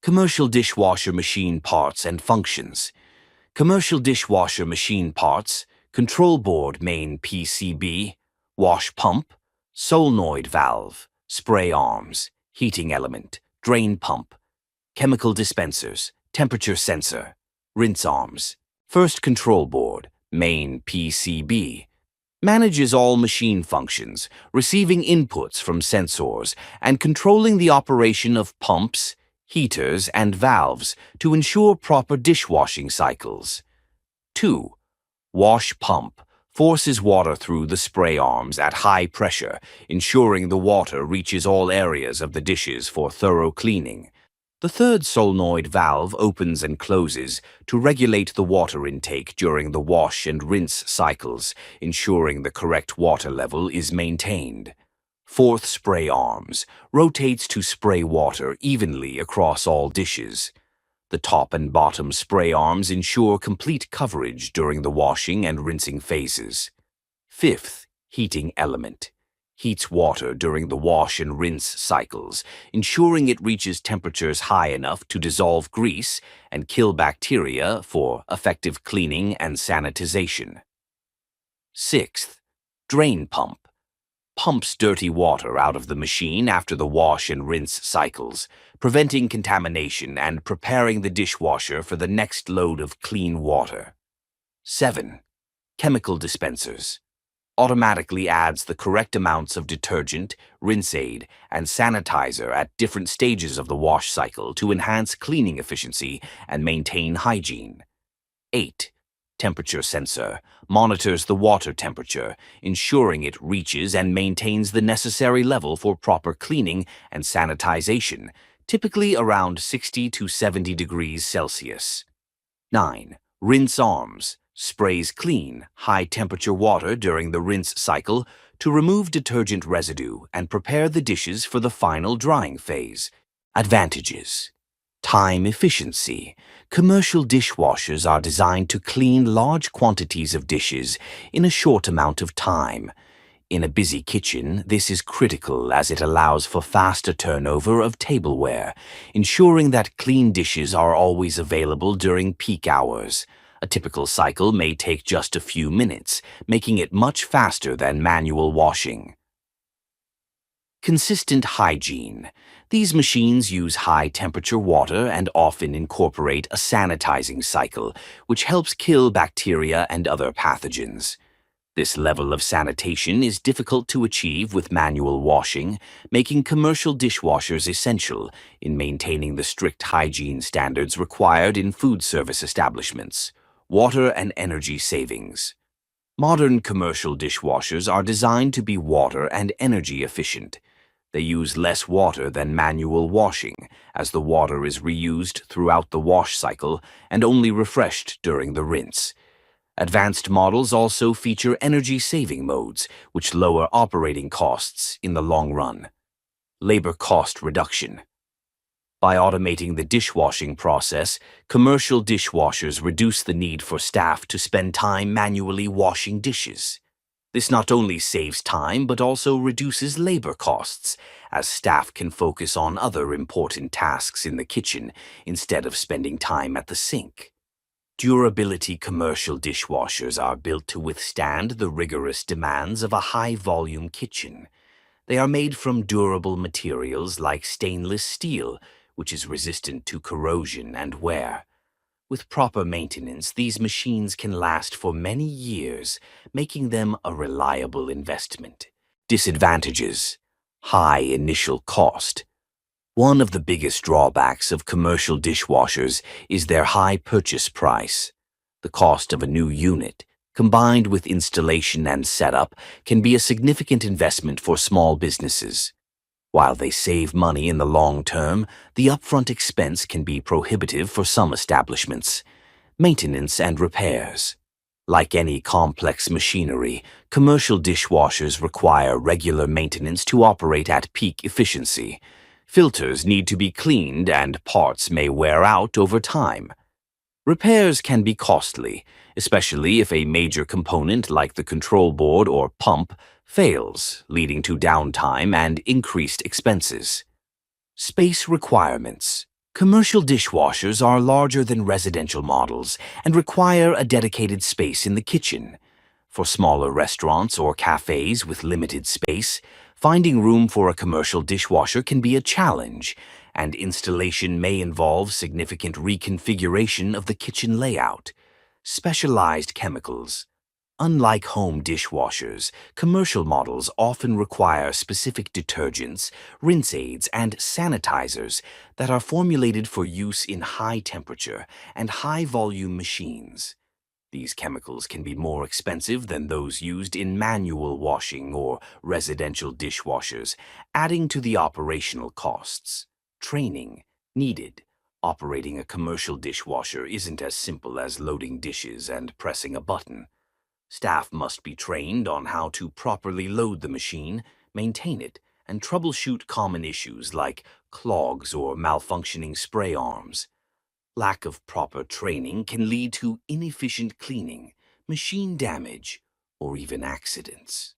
Commercial dishwasher machine parts and functions. Commercial dishwasher machine parts: control board main PCB, wash pump, solenoid valve, spray arms, heating element, drain pump, chemical dispensers, temperature sensor, rinse arms. First control board, main PCB, manages all machine functions, receiving inputs from sensors and controlling the operation of pumps, heaters, and valves to ensure proper dishwashing cycles. 2. Wash pump forces water through the spray arms at high pressure, ensuring the water reaches all areas of the dishes for thorough cleaning. The third solenoid valve opens and closes to regulate the water intake during the wash and rinse cycles, ensuring the correct water level is maintained. Fourth spray arms rotates to spray water evenly across all dishes. The top and bottom spray arms ensure complete coverage during the washing and rinsing phases. Fifth, heating element heats water during the wash and rinse cycles, ensuring it reaches temperatures high enough to dissolve grease and kill bacteria for effective cleaning and sanitization. Sixth, drain pump pumps dirty water out of the machine after the wash and rinse cycles, preventing contamination and preparing the dishwasher for the next load of clean water. 7. Chemical dispensers automatically adds the correct amounts of detergent, rinse aid, and sanitizer at different stages of the wash cycle to enhance cleaning efficiency and maintain hygiene. 8. Temperature sensor monitors the water temperature, ensuring it reaches and maintains the necessary level for proper cleaning and sanitization, typically around 60 to 70 degrees Celsius. 9. Rinse arms sprays clean, high-temperature water during the rinse cycle to remove detergent residue and prepare the dishes for the final drying phase. Advantages: time efficiency. Commercial dishwashers are designed to clean large quantities of dishes in a short amount of time. In a busy kitchen, this is critical as it allows for faster turnover of tableware, ensuring that clean dishes are always available during peak hours. A typical cycle may take just a few minutes, making it much faster than manual washing. Consistent hygiene. These machines use high-temperature water and often incorporate a sanitizing cycle, which helps kill bacteria and other pathogens. This level of sanitation is difficult to achieve with manual washing, making commercial dishwashers essential in maintaining the strict hygiene standards required in food service establishments. Water and energy savings. Modern commercial dishwashers are designed to be water and energy efficient. They use less water than manual washing, as the water is reused throughout the wash cycle and only refreshed during the rinse. Advanced models also feature energy-saving modes, which lower operating costs in the long run. Labor cost reduction. By automating the dishwashing process, commercial dishwashers reduce the need for staff to spend time manually washing dishes. This not only saves time but also reduces labor costs, as staff can focus on other important tasks in the kitchen instead of spending time at the sink. Durability. Commercial dishwashers are built to withstand the rigorous demands of a high-volume kitchen. They are made from durable materials like stainless steel, which is resistant to corrosion and wear. With proper maintenance, these machines can last for many years, making them a reliable investment. Disadvantages: high initial cost. One of the biggest drawbacks of commercial dishwashers is their high purchase price. The cost of a new unit, combined with installation and setup, can be a significant investment for small businesses. While they save money in the long term, the upfront expense can be prohibitive for some establishments. Maintenance and repairs. Like any complex machinery, commercial dishwashers require regular maintenance to operate at peak efficiency. Filters need to be cleaned and parts may wear out over time. Repairs can be costly, especially if a major component like the control board or pump fails, leading to downtime and increased expenses. Space requirements. Commercial dishwashers are larger than residential models and require a dedicated space in the kitchen. For smaller restaurants or cafes with limited space, finding room for a commercial dishwasher can be a challenge, and installation may involve significant reconfiguration of the kitchen layout. Specialized chemicals. Unlike home dishwashers, commercial models often require specific detergents, rinse aids, and sanitizers that are formulated for use in high-temperature and high-volume machines. These chemicals can be more expensive than those used in manual washing or residential dishwashers, adding to the operational costs. Training needed. Operating a commercial dishwasher isn't as simple as loading dishes and pressing a button. Staff must be trained on how to properly load the machine, maintain it, and troubleshoot common issues like clogs or malfunctioning spray arms. Lack of proper training can lead to inefficient cleaning, machine damage, or even accidents.